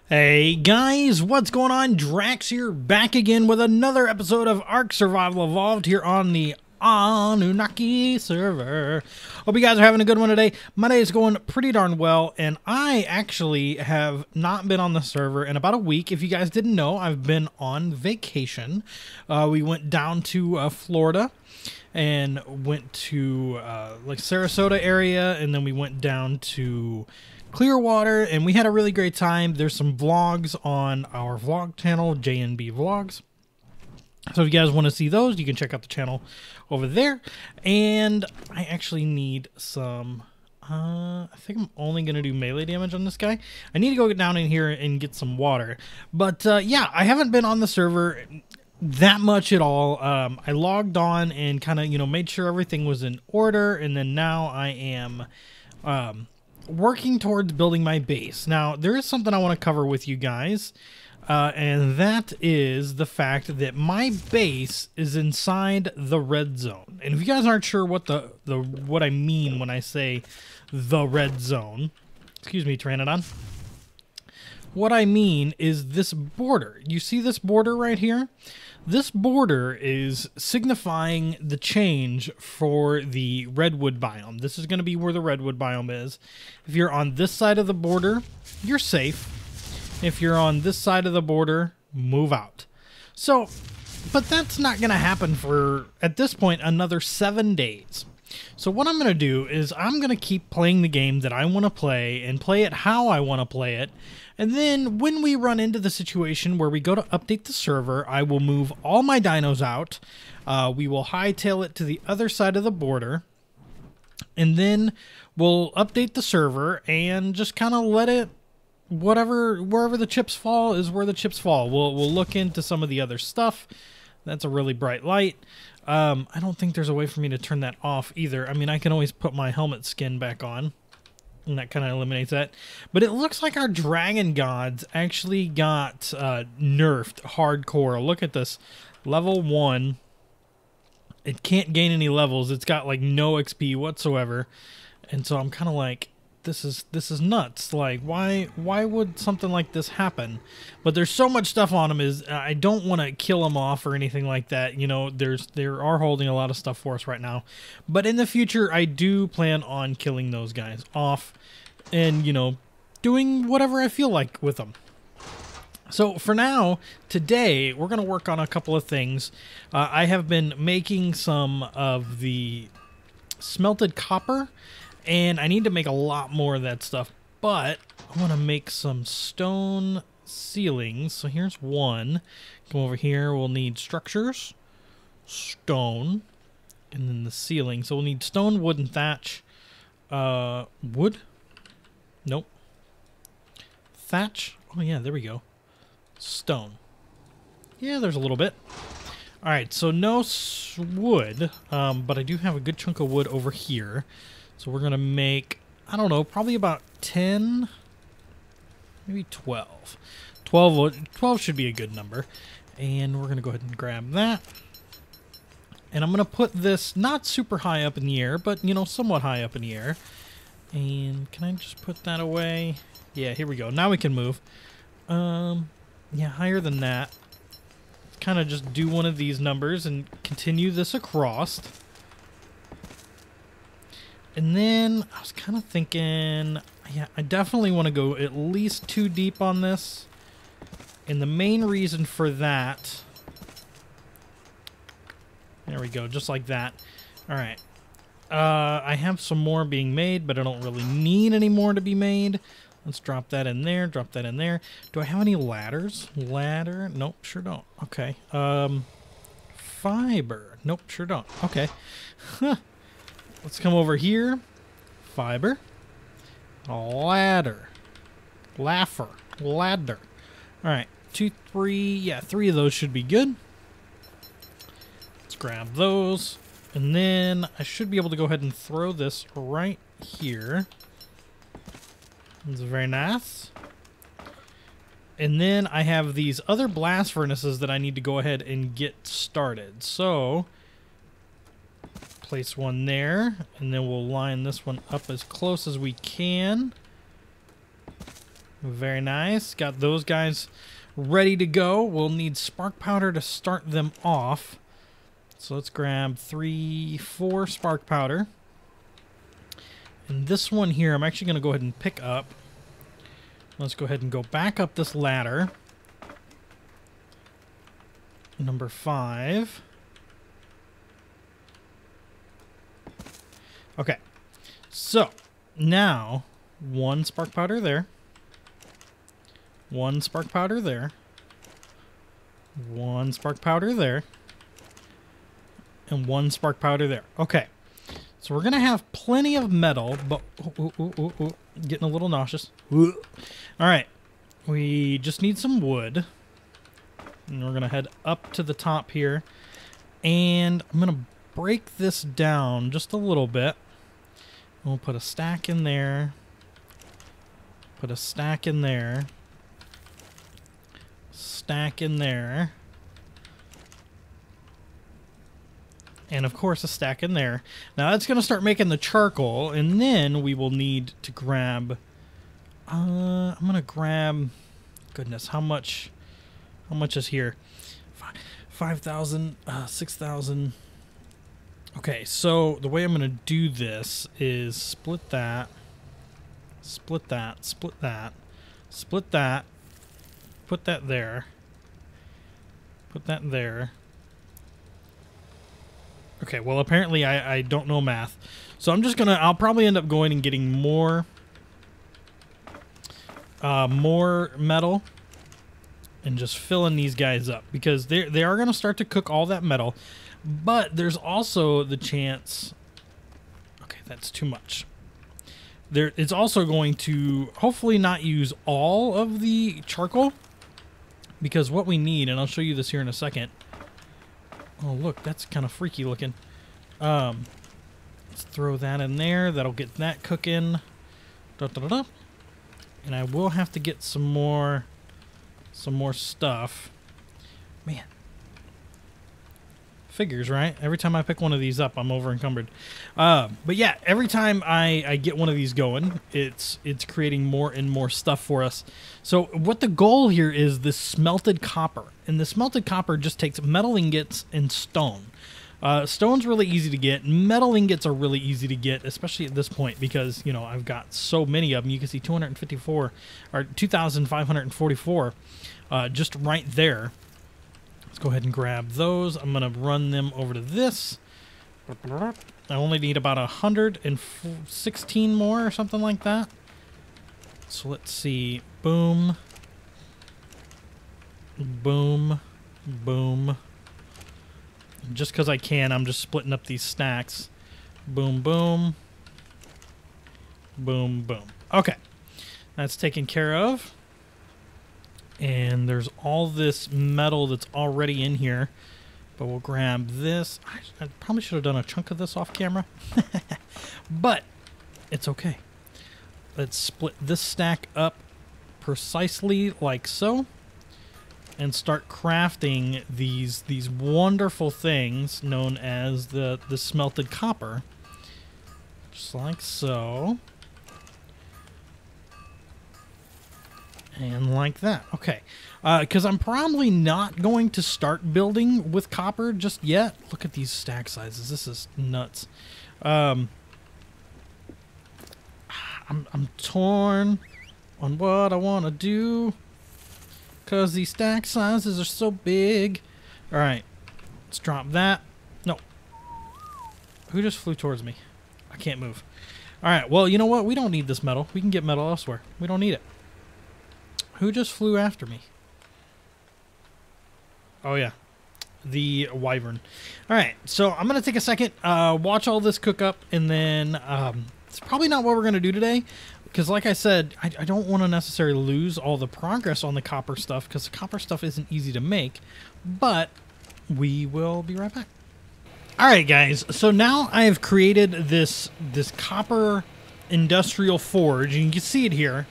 Hey guys, what's going on? Drax here, back again with another episode of Ark Survival Evolved here on the Annunaki server. Hope you guys are having a good one today. My day is going pretty darn well, and I actually have not been on the server in about a week. If you guys didn't know, I've been on vacation. We went down to Florida and went to like Sarasota area, and then we went down to Clearwater, and we had a really great time. There's some vlogs on our vlog channel, JNB Vlogs. So if you guys want to see those, you can check out the channel over there. And I actually need some, I think I'm only going to do melee damage on this guy. I need to go down in here and get some water. But yeah, I haven't been on the server that much at all. I logged on and kind of, made sure everything was in order. And then now I am working towards building my base. Now, there is something I want to cover with you guys, and that is the fact that my base is inside the red zone. And if you guys aren't sure what what I mean when I say the red zone, excuse me, Pteranodon, what I mean is this border. You see this border right here? This border is signifying the change for the redwood biome. This is going to be where the redwood biome is. If you're on this side of the border, you're safe. If you're on this side of the border, move out. So, but that's not going to happen for, at this point, another 7 days. So what I'm going to do is I'm going to keep playing the game that I want to play and play it how I want to play it. And then when we run into the situation where we go to update the server, I will move all my dinos out. We will hightail it to the other side of the border. And then we'll update the server and just kind of let it, wherever the chips fall is where the chips fall. We'll look into some of the other stuff. That's a really bright light. I don't think there's a way for me to turn that off either. I mean, I can always put my helmet skin back on, and that kind of eliminates that. But it looks like our dragon gods actually got nerfed hardcore. Look at this. Level 1. It can't gain any levels. It's got like no XP whatsoever. And so I'm kind of like, this is nuts. Like, why would something like this happen? But there's so much stuff on them, is I don't want to kill them off or anything like that. You know, they are holding a lot of stuff for us right now. But in the future, I do plan on killing those guys off and, doing whatever I feel like with them. So for now, today, we're going to work on a couple of things. I have been making some of the smelted copper, and I need to make a lot more of that stuff, but I want to make some stone ceilings. So here's one. Come over here. We'll need structures, stone, and then the ceiling. So we'll need stone, wood, and thatch. Wood? Nope. Thatch? Oh yeah, there we go. Stone. Yeah, there's a little bit. All right, so no wood, but I do have a good chunk of wood over here. So we're going to make, I don't know, probably about 10, maybe 12. 12 should be a good number. And we're going to go ahead and grab that. And I'm going to put this not super high up in the air, but, somewhat high up in the air. And can I just put that away? Yeah, here we go. Now we can move. Yeah, higher than that. Kind of just do one of these numbers and continue this across. And then I was kind of thinking, yeah, I definitely want to go at least 2 deep on this. And the main reason for that, there we go, just like that. All right. I have some more being made, but I don't really need any more to be made. Let's drop that in there, drop that in there. Do I have any ladders? Ladder? Nope, sure don't. Okay. Fiber? Nope, sure don't. Okay. Let's come over here. Fiber. Ladder. Laffer. Ladder. Alright. 2, 3. Yeah, 3 of those should be good. Let's grab those. And then I should be able to go ahead and throw this right here. It's very nice. And then I have these other blast furnaces that I need to go ahead and get started. So place one there, and then we'll line this one up as close as we can. Very nice. Got those guys ready to go. We'll need spark powder to start them off. So let's grab 3, 4 spark powder. And this one here, I'm actually going to go ahead and pick up. Let's go ahead and go back up this ladder. Number 5. Okay. So, now, 1 spark powder there. 1 spark powder there. 1 spark powder there. And 1 spark powder there. Okay. So we're going to have plenty of metal, but getting a little nauseous. All right. We just need some wood. And we're going to head up to the top here. And I'm going to break this down just a little bit. We'll put a stack in there. Put a stack in there. Stack in there. And of course a stack in there. Now that's going to start making the charcoal, and then we will need to grab I'm going to grab, goodness, how much is here? 5,000, 6,000. Okay, so the way I'm going to do this is split that, split that, split that, split that, put that there, put that there. Okay, well apparently I don't know math. So I'm just gonna, I'll probably end up going and getting more metal and just filling these guys up, because they are gonna start to cook all that metal, but there's also the chance, okay, that's too much. It's also going to hopefully not use all of the charcoal, because what we need, and I'll show you this here in a second. Oh, look, that's kind of freaky looking. Let's throw that in there. That'll get that cooking. And I will have to get some more stuff. Man. Figures, right? Every time I pick one of these up, I'm over encumbered. But yeah, every time I get one of these going, it's creating more and more stuff for us. So what the goal here is this smelted copper. And the smelted copper just takes metal ingots and stone. Stone's really easy to get. Metal ingots are really easy to get, especially at this point, because, you know, I've got so many of them. You can see 254 or 2,544 just right there. Let's go ahead and grab those. I'm going to run them over to this. I only need about 116 more or something like that. So let's see. Boom. Boom. Boom. Just because I can, I'm just splitting up these stacks. Boom, boom. Boom, boom. Okay. That's taken care of. And there's all this metal that's already in here. But we'll grab this. I probably should have done a chunk of this off camera. But it's okay. Let's split this stack up precisely like so. And start crafting these wonderful things known as the smelted copper. Just like so. And like that. Okay. Because I'm probably not going to start building with copper just yet. Look at these stack sizes. This is nuts. I'm torn on what I want to do, because these stack sizes are so big. Alright. Let's drop that. No. Who just flew towards me? I can't move. Alright. Well, you know what? We don't need this metal. We can get metal elsewhere. We don't need it. Who just flew after me? Oh, yeah. The wyvern. All right, so I'm going to take a second, watch all this cook up, and then it's probably not what we're going to do today, because like I said, I don't want to necessarily lose all the progress on the copper stuff, because the copper stuff isn't easy to make, but we will be right back. All right, guys, so now I have created this copper industrial forge, and you can see it here.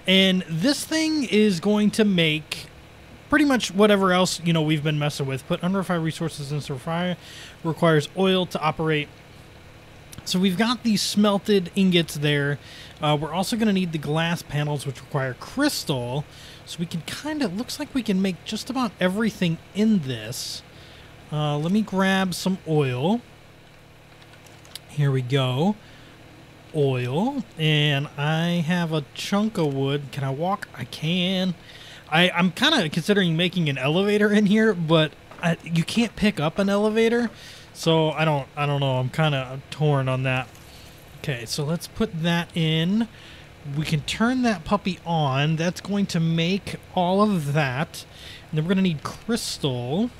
And this thing is going to make pretty much whatever else, you know, we've been messing with. Put unrefined resources in fire, requires oil to operate. So we've got these smelted ingots there. We're also going to need the glass panels, which require crystal. So we can kind of, looks like we can make just about everything in this. Let me grab some oil. Here we go. Oil. And I have a chunk of wood. Can I walk? I can. I'm kind of considering making an elevator in here, but you can't pick up an elevator. So I don't know. I'm kind of torn on that. Okay, so let's put that in. We can turn that puppy on. That's going to make all of that. And then we're going to need crystal.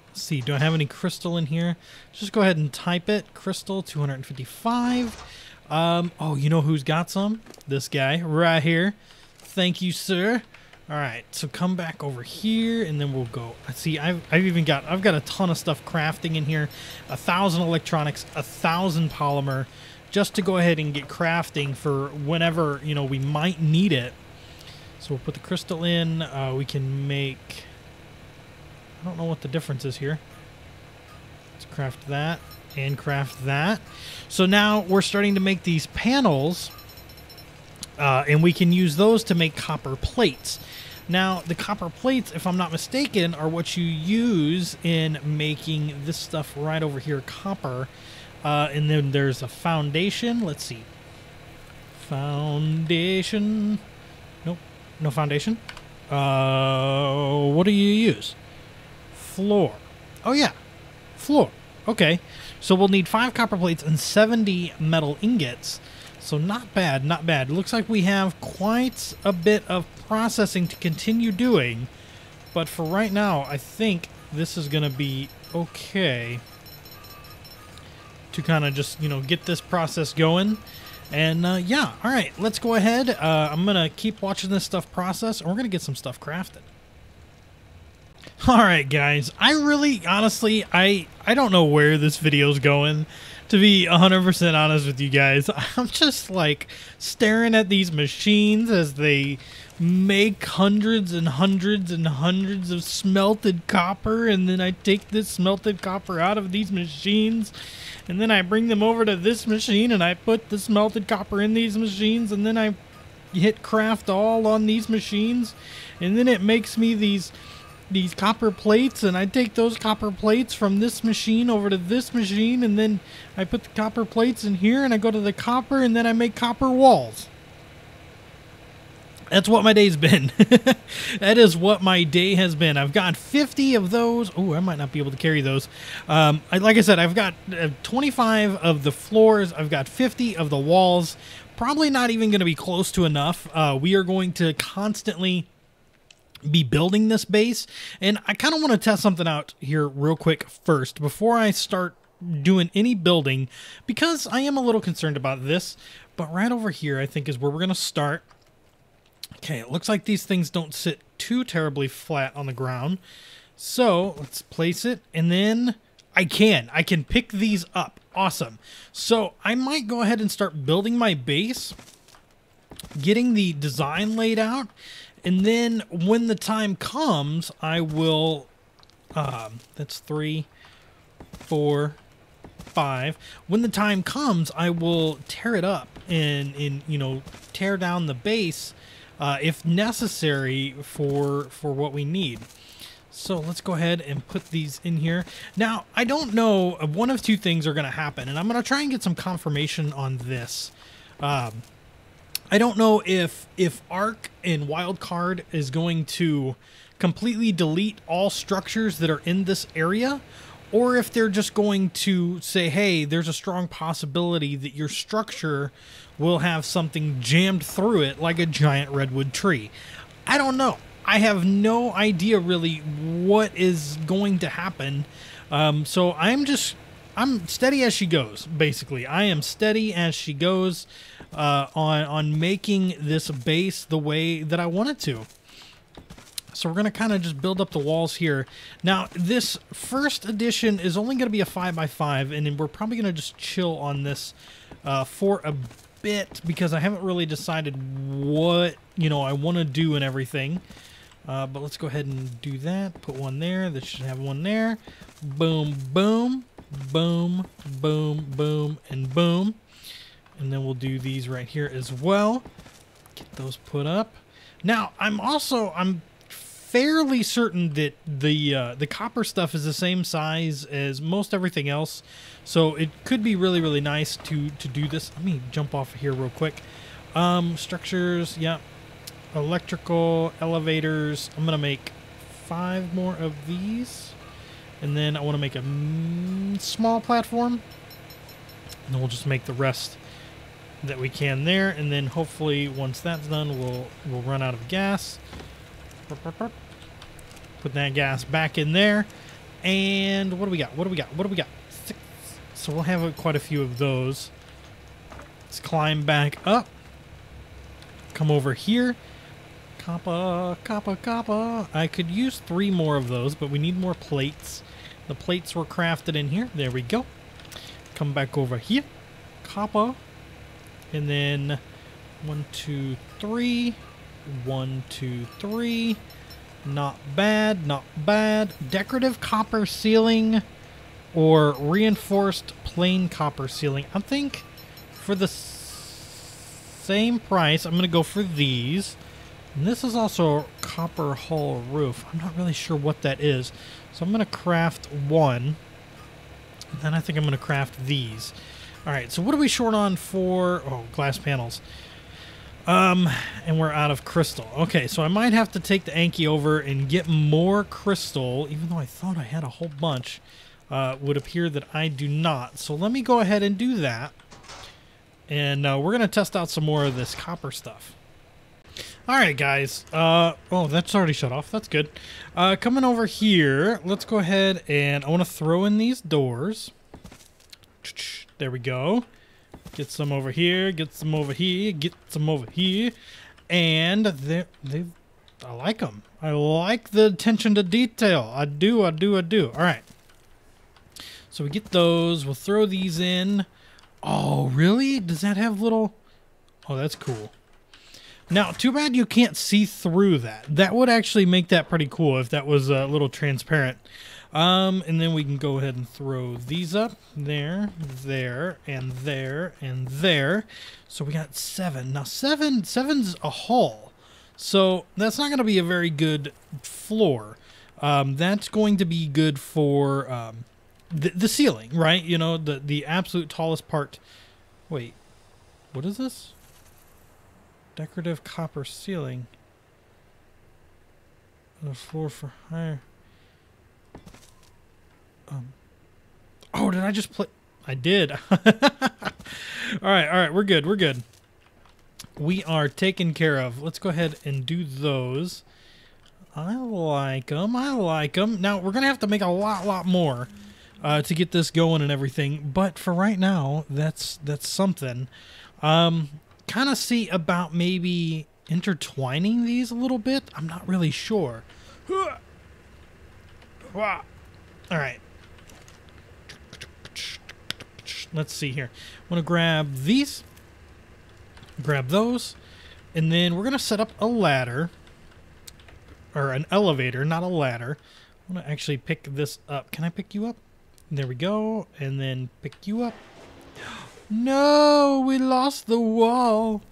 Let's see, do I have any crystal in here? Just go ahead and type it. Crystal 255. Oh, you know who's got some? This guy right here. Thank you, sir. All right, so come back over here, and then we'll go. See, I've got a ton of stuff crafting in here. 1,000 electronics, 1,000 polymer, just to go ahead and get crafting for whenever, you know, we might need it. So we'll put the crystal in. We can make, I don't know what the difference is here. Let's craft that and craft that. So now we're starting to make these panels, and we can use those to make copper plates. Now, the copper plates, if I'm not mistaken, are what you use in making this stuff right over here, copper. And then there's a foundation. Let's see. Foundation. Nope. No foundation. What do you use? Floor. Oh, yeah. Floor. Okay. So we'll need 5 copper plates and 70 metal ingots. So not bad, not bad. It looks like we have quite a bit of processing to continue doing. But for right now, I think this is going to be okay to kind of just, you know, get this process going. And yeah, all right, let's go ahead. I'm going to keep watching this stuff process, and we're going to get some stuff crafted. All right, guys, I really, honestly, I don't know where this video's going. To be 100% honest with you guys, I'm just like staring at these machines as they make hundreds and hundreds and hundreds of smelted copper, and then I take this smelted copper out of these machines, and then I bring them over to this machine, and I put the smelted copper in these machines, and then I hit craft all on these machines, and then it makes me these copper plates, and I take those copper plates from this machine over to this machine, and then I put the copper plates in here, and I go to the copper, and then I make copper walls. That's what my day's been. That is what my day has been. I've got 50 of those. Oh, I might not be able to carry those. Like I said, I've got 25 of the floors. I've got 50 of the walls. Probably not even going to be close to enough. We are going to constantly be building this base, and I kind of want to test something out here real quick first before I start doing any building, because I am a little concerned about this. But right over here, I think, is where we're going to start. Okay, it looks like these things don't sit too terribly flat on the ground, so let's place it, and then I can pick these up. Awesome. So I might go ahead and start building my base, getting the design laid out. And then when the time comes, I will, that's 3, 4, 5. When the time comes, I will tear it up and you know, tear down the base, if necessary for what we need. So let's go ahead and put these in here. Now, I don't know, one of two things are going to happen, and I'm going to try and get some confirmation on this. I don't know if Arc and Wildcard is going to completely delete all structures that are in this area, or if they're just going to say, hey, there's a strong possibility that your structure will have something jammed through it like a giant redwood tree. I don't know. I have no idea really what is going to happen. So I'm steady as she goes, basically. I am steady as she goes on making this base the way that I want it to. So we're going to kind of just build up the walls here. Now, this first edition is only going to be a 5x5, and then we're probably going to just chill on this for a bit, because I haven't really decided what, you know, I want to do and everything. But let's go ahead and do that. Put one there. This should have one there. Boom, boom. Boom, boom, boom, and boom. And then we'll do these right here as well. Get those put up. Now, I'm fairly certain that the copper stuff is the same size as most everything else. So it could be really, really nice to do this. Let me jump off of here real quick. Structures, yeah. Electrical, elevators. I'm going to make 5 more of these. And then I want to make a small platform. And then we'll just make the rest that we can there. And then hopefully once that's done, we'll run out of gas. Put that gas back in there. And what do we got? What do we got? What do we got? 6. So we'll have quite a few of those. Let's climb back up. Come over here. Copper, copper, copper. I could use 3 more of those, but we need more plates. The plates were crafted in here. There we go. Come back over here. Copper. And then 1, 2, 3. 1, 2, 3. Not bad, not bad. Decorative copper ceiling or reinforced plain copper ceiling. I think for the same price, I'm going to go for these. And this is also copper hull roof. I'm not really sure what that is. So I'm going to craft 1. And then I think I'm going to craft these. All right, so what are we short on for... Oh, glass panels. And we're out of crystal. Okay, so I might have to take the Anki over and get more crystal, even though I thought I had a whole bunch. Would appear that I do not. So let me go ahead and do that. And we're going to test out some more of this copper stuff. Alright, guys. Oh, that's already shut off. That's good. Coming over here, let's go ahead and I want to throw in these doors. There we go. Get some over here, get some over here, get some over here. And I like them. I like the attention to detail. I do. Alright. So we get those. We'll throw these in. Oh, really? Does that have little... Oh, that's cool. Now, too bad you can't see through that. That would actually make that pretty cool if that was a little transparent. And then we can go ahead and throw these up. There, there, and there, and there. So we got 7. Now, seven's a hull. So that's not going to be a very good floor. That's going to be good for the ceiling, right? You know, the absolute tallest part. Wait, what is this? Decorative copper ceiling. The floor for higher. Oh, did I just play? I did. All right, we're good. We are taken care of. Let's go ahead and do those. I like them. Now, we're going to have to make a lot more to get this going and everything. But for right now, that's something. Kind of see about maybe intertwining these a little bit. I'm not really sure. All right. Let's see here. I'm going to grab these. Grab those. And then we're going to set up a ladder. Or an elevator, not a ladder. I'm going to actually pick this up. Can I pick you up? There we go. And then pick you up. No, we lost the wall.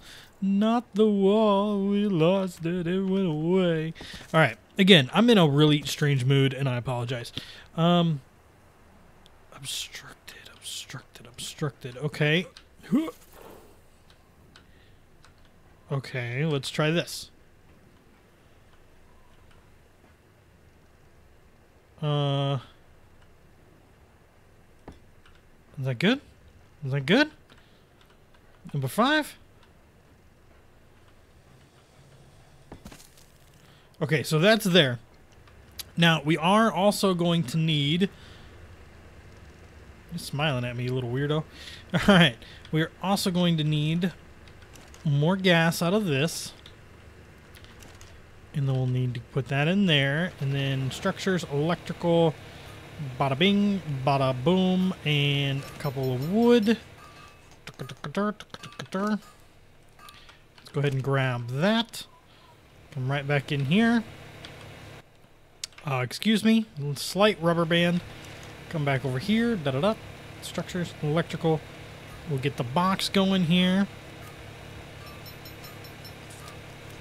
Not the wall. We lost it. It went away. All right. Again, I'm in a really strange mood, and I apologize. Obstructed. Okay. Okay, let's try this. Is that good? Is that good? Number 5? Okay, so that's there. Now, we are also going to need... You're smiling at me, you little weirdo. Alright, we're also going to need more gas out of this. And then we'll need to put that in there. And then structures, electrical... Bada bing, bada boom, and a couple of wood. Let's go ahead and grab that. Come right back in here. Excuse me, slight rubber band. Come back over here. Da-da-da. Structures, electrical. We'll get the box going here.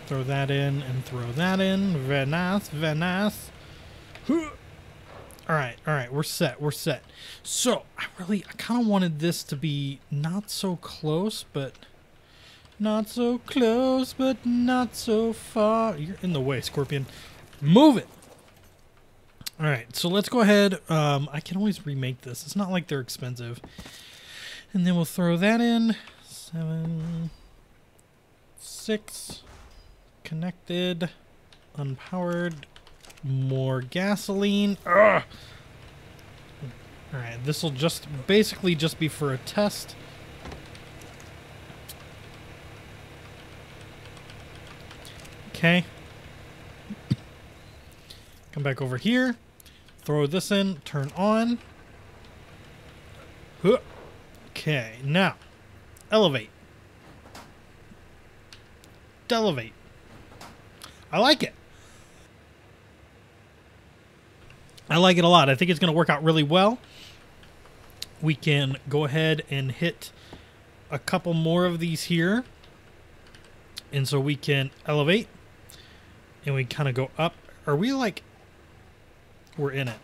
Throw that in and throw that in. Very nice, very nice. Alright, we're set. So, I kind of wanted this to be not so close, but not so close, but not so far. You're in the way, Scorpion. Move it! Alright, so let's go ahead. I can always remake this. It's not like they're expensive. And then we'll throw that in. 7, 6... Connected, unpowered, more gasoline. Ugh. All right, this will basically just be for a test. Okay. Come back over here, throw this in, turn on. Okay, now elevate. Elevate. I like it. I like it a lot. I think it's going to work out really well. We can go ahead and hit a couple more of these here. And so we can elevate. And we kind of go up. Are we like... We're in it.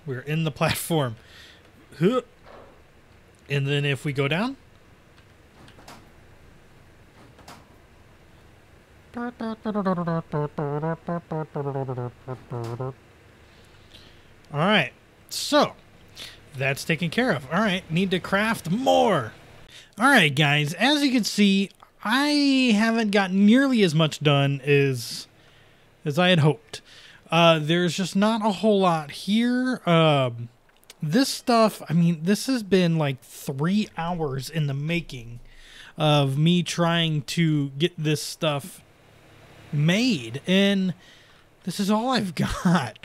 We're in the platform. And then if we go down... Alright, so that's taken care of. Alright, need to craft more. Alright guys, as you can see, I haven't got nearly as much done as I had hoped. There's just not a whole lot here. This stuff, I mean, this has been like 3 hours in the making of me trying to get this stuff made, and this is all I've got.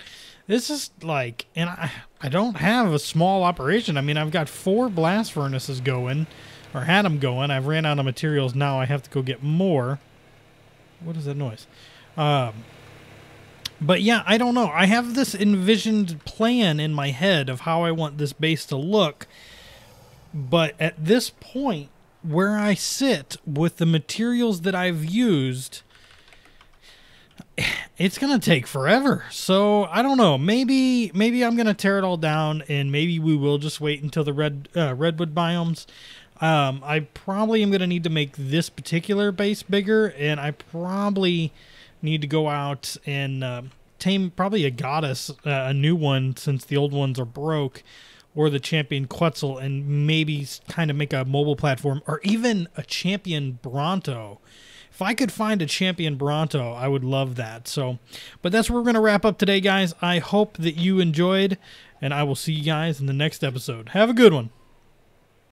This is like, and I don't have a small operation. I mean, I've got 4 blast furnaces going, or had them going. I've ran out of materials now. I have to go get more. What is that noise? But yeah, I don't know. I have this envisioned plan in my head of how I want this base to look, but at this point where I sit with the materials that I've used, it's gonna take forever. So I don't know. Maybe I'm gonna tear it all down, and maybe we will just wait until the redwood biomes. I probably am gonna need to make this particular base bigger, and I probably need to go out and tame probably a goddess, a new one, since the old ones are broke, or the champion Quetzal, and maybe kind of make a mobile platform, or even a champion Bronto. If I could find a champion Bronto, I would love that. So, but that's where we're going to wrap up today, guys. I hope that you enjoyed, and I will see you guys in the next episode. Have a good one.